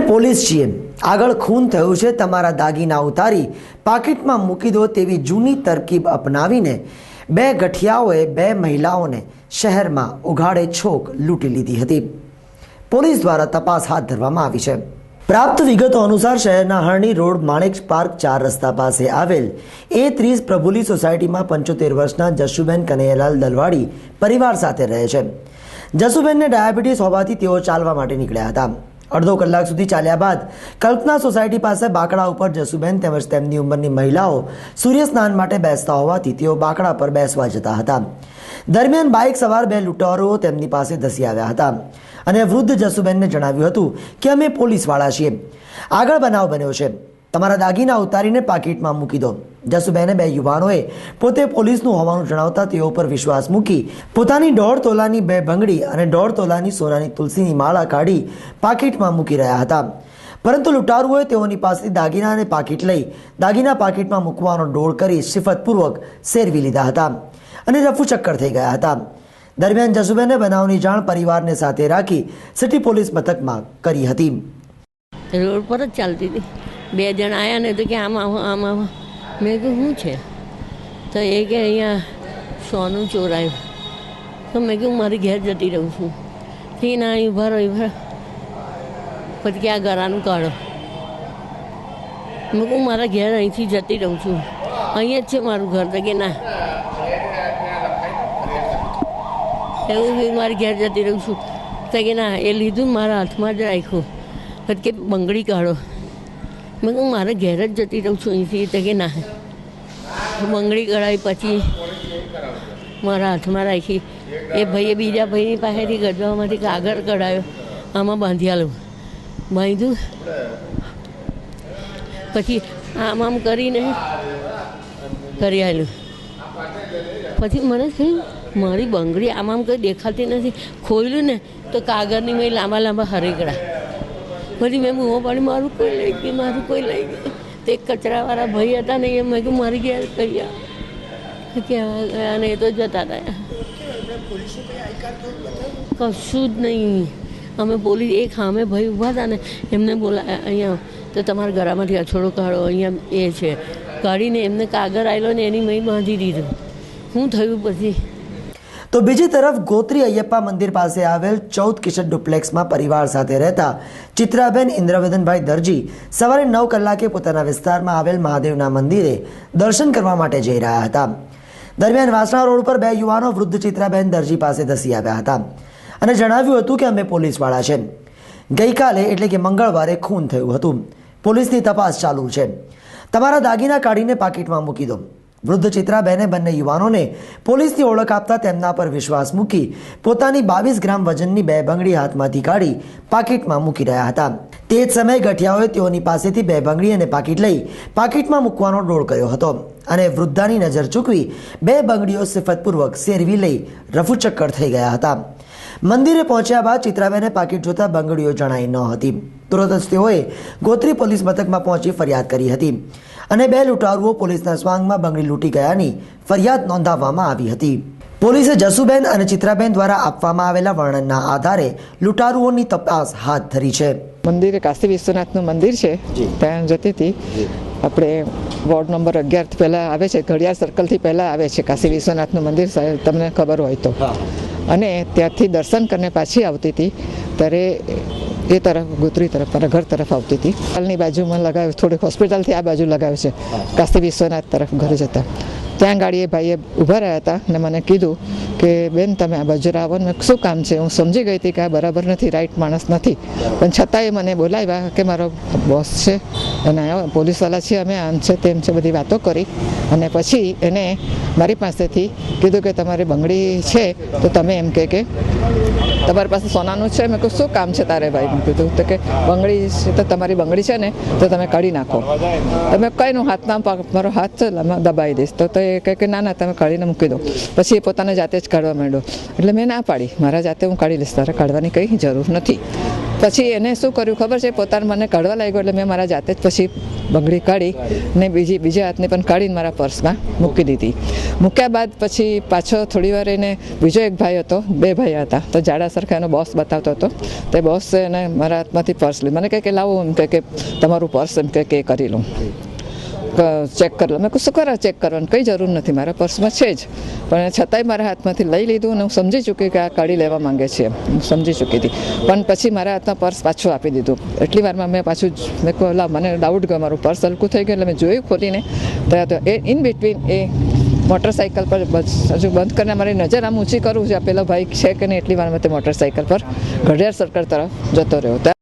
Police છીએ, આગળ ખૂન થયું છે, તમારા દાગીના ઉતારી પાકીટમાં મૂકી દો તેવી જૂની તરકીબ અપનાવીને બે ગઠિયાઓએ બે મહિલાઓને શહેરમાં ઉઘાડે છોક લૂંટી લીધી હતી। પોલીસ દ્વારા તપાસ હાથ ધરવામાં આવી છે। પ્રાપ્ત વિગતો અનુસાર શહેરના હરણી રોડ માણેક પાર્ક 4 રસ્તા પાસે આવેલ A30 પ્રભુલી સોસાયટીમાં 75 વર્ષના જશુબેન કનૈયાલાલ દલવાડી પરિવાર સાથે રહે છે। જશુબેનને ડાયાબિટીસ હોવાથી તેઓ ચાલવા માટે નીકળ્યા હતા। અડધો કલાક સુધી ચાલ્યા બાદ કલ્પના સોસાયટી પાસે બાકડા ઉપર જશુબેન તેમજ તેમની ઉંમરની મહિલાઓ સૂર્ય સ્નાન માટે બેસતા હોવાથી તેઓ બાકડા પર બેસવા જતા હતા। દરમિયાન બાઇક સવાર બે લૂંટારુઓ તેમની પાસે ધસી આવ્યા હતા અને વૃદ્ધ જશુબેનને જણાવ્યું હતું કે અમે પોલીસવાળા છીએ, આગળ બનાવ બન્યો છે, તમારા દાગીના ઉતારીને પાકીટમાં મૂકી દો। જશુબેને બે યુવાનોએ પોતે પોલીસનું હોવાનું જણાવતા તેઓ પર વિશ્વાસ મૂકી પોતાની 1.5 તોલાની બે બંગડી અને 1.5 તોલાની સોનાની તુલસીની માળા કાઢી પાકીટમાં મૂકી રહ્યા હતા। પરંતુ લૂંટારુઓએ તેઓની પાસેથી દાગીના અને પાકીટ લઈ દાગીના પાકીટમાં મૂકવાનો ડોળ કરી શિફતપૂર્વક સેરવી લીધા હતા અને રફુચક્કર થઈ ગયા હતા। દરમિયાન જશુબેને બનાવની જાણ પરિવારને સાથે રાખી સિટી પોલીસ મથકમાં કરી હતી। રોડ પર જ ચાલતી હતી, બે જણ આવ્યા ને તો કે આમ આવો આમ આવો, મેં કહ્યું શું છે? તો એ કે અહીંયા સોનું ચોરાયું। તો મેં કહ્યું મારી ઘેર જતી રહું છું। થી ના ઉભા રહો પછી કે આ ગળાનું કાઢો। મેં કહું મારા ઘેર અહીંથી જતી રહું છું, અહીંયા જ છે મારું ઘર। તો કે ના એવું મારી ઘેર જતી રહું છું। તો કે ના એ લીધું મારા હાથમાં જ રાખ્યું, પછી કે બંગડી કાઢો। મેં કહું મારા ઘેર જ જતી રહું છું અહીંથી। તો કે ના બંગડી કઢાવી પછી મારા હાથમાં રાખી। એ ભાઈએ બીજા ભાઈની પાસેથી ગજવામાંથી કાગળ કઢાવ્યો, આમાં બાંધી આલું, બાંધ્યું પછી આમ આમ કરીને કરી આવેલું। પછી મને થયું મારી બંગડી આમ આમ કંઈ દેખાતી નથી। ખોલ્યું ને તો કાગળની મેં લાંબા લાંબા હરેકડા। પછી મેં બૂમો પાડી મારું કોઈ લઈ ગયું, મારું કોઈ લઈ ગયું। તે કચરાવાળા ભાઈ હતા ને એ મેં કહ્યું મારી ઘેર કહ્યા કહેવા ગયા ને એ તો જતા રહ્યા, કશું જ નહીં। અમે પોલીસ એક સામે ભાઈ ઊભા હતા ને એમને બોલાયા, અહીંયા તો તમારા ગળામાંથી અછોડો કાઢો, અહીંયા એ છે, કાઢીને એમને કાગળ આવેલો ને એની મેં બાંધી દીધું। શું થયું પછી? તો બીજી તરફ ગોત્રી અયપ્પા મંદિર પાસે આવેલ 14 કિશન ડુપ્લેક્સમાં પરિવાર સાથે રહેતા ચિત્રાબેન ઇન્દ્રવદનભાઈ દરજી સવારે 9 કલાકે પોતાના વિસ્તારમાં આવેલ મહાદેવના મંદિરે દર્શન કરવા માટે જઈ રહ્યા હતા। દરમિયાન વાસણા રોડ પર બે યુવાનો વૃદ્ધ ચિત્રાબેન દરજી પાસે ધસી આવ્યા હતા અને જણાવ્યું હતું કે અમે પોલીસવાળા છે, ગઈકાલે એટલે કે મંગળવારે ખૂન થયું હતું, પોલીસની તપાસ ચાલુ છે, તમારા દાગીના કાઢીને પાકીટમાં મૂકી દો। વૃદ્ધ ચિત્રાબેને બંને યુવાનોને પોલીસની ઓળખ આપતા તેમના પર વિશ્વાસ મૂકી પોતાની 22 ગ્રામ વજનની બે બંગડી હાથમાંથી કાઢી પાકીટમાં મૂકી રહ્યા હતા। તે જ સમયે ગઠિયાઓએ તેઓની પાસેથી બે બંગડી અને પાકીટ લઈ પાકીટમાં મૂકવાનો ડોળ કર્યો હતો અને વૃદ્ધાની નજર ચૂકવી બે બંગડીઓ સિફતપૂર્વક સેરવી લઈ રફુચક્કર થઈ ગયા હતા। મંદિરે પહોંચ્યા બાદ ચિત્રાબેને પાકીટ જોતા બંગડીઓ જણાઈ ન હતી। તુરંત જ તેઓએ ગોત્રી પોલીસ મથકમાં પહોંચી ફરિયાદ કરી હતી અને બે લૂંટારુઓ પોલીસના સ્વાંગમાં બંગડી લૂંટી ગયાની ફરિયાદ નોંધાવવામાં આવી હતી। પોલીસે જશુબેન અને ચિત્રાબેન દ્વારા આપવામાં આવેલા વર્ણનના આધારે લૂંટારુઓની તપાસ હાથ ધરી છે। મંદિરે કાશી વિશ્વનાથનું મંદિર છે, ત્યાં જતી હતી। આપણે વોર્ડ નંબર 11 પહેલાં આવે છે, ઘડિયાળ સર્કલથી પહેલાં આવે છે કાશી વિશ્વનાથનું મંદિર, તમને ખબર હોય તો। અને ત્યાંથી દર્શન કરીને પાછી આવતી હતી ત્યારે એ તરફ ગોત્રી તરફ મારા ઘર તરફ આવતી હતી। હાલની બાજુમાં લગાવ્યું, થોડીક હોસ્પિટલથી આ બાજુ લગાવ્યું છે કાશી વિશ્વનાથ તરફ ઘરે જતા। ત્યાં ગાડીએ ભાઈએ ઊભા રહ્યા હતા અને મને કીધું કે બેન તમે આ બાજુ આવો ને, શું કામ છે? હું સમજી ગઈ હતી કે આ બરાબર નથી, રાઈટ માણસ નથી, પણ છતાંય મને બોલાવ્યા કે મારો બોસ છે અને પોલીસવાળા છે, અમે આમ છે તેમ છે, બધી વાતો કરી અને પછી એને મારી પાસેથી કીધું કે તમારી બંગડી છે તો તમે એમ કે તમારી પાસે સોનાનું છે? મેં કહ્યું શું કામ છે તારે ભાઈ? મેં કીધું તો કે બંગડી છે, તો તમારી બંગડી છે ને તો તમે કાઢી નાખો। તમે કઈનું હાથના મારો હાથ છે દબાવી દઈશ। તો એ કહે કે ના ના તમે કાઢીને મૂકી દો। પછી એ પોતાને જાતે જ કાઢવા માંડ્યો, એટલે મેં ના પાડી, મારા જાતે હું કાઢી લઈશ, તારે કાઢવાની કંઈ જરૂર નથી। પછી એને શું કર્યું ખબર છે, પોતાને મને કાઢવા લાગ્યો એટલે મેં મારા જાતે જ પછી બંગડી કાઢી ને બીજા હાથને પણ કાઢીને મારા પર્સમાં મૂકી દીધી. મૂક્યા બાદ પછી પાછો થોડી વાર એને બીજો એક ભાઈ હતો, 2 ભાઈ હતા, તો જાડા સરખા એનો બોસ બતાવતો હતો. તે બોસ એને મારા હાથમાંથી પર્સ લીધું. મને કહે કે લાવો, એમ કે તમારું પર્સ એમ કે કરી લઉં, ચેક કરી લો. મેં કહું શું કરવા ચેક કરવાની, કંઈ જરૂર નથી, મારા પર્સમાં છે જ. પણ છતાંય મારા હાથમાંથી લઈ લીધું અને હું સમજી ચૂકી કે આ કાઢી લેવા માંગે છે, હું સમજી ચૂકી હતી. પણ પછી મારા હાથમાં પર્સ પાછું આપી દીધું. એટલી વારમાં મેં પાછું મેં કહું લા, મને ડાઉટ ગયો, મારું પર્સ હલકું થઈ ગયું. એટલે મેં જોયું ખોલીને, તો એ ઇન બિટવીન એ મોટરસાઇકલ પર હજુ બંધ કરીને મારી નજર આમ ઊંચી કરું છે, આ પેલો ભાઈ છે કે નહીં, એટલી વારમાં તે મોટરસાઇકલ પર ઘડિયાળ સર્કલ તરફ જતો રહ્યો.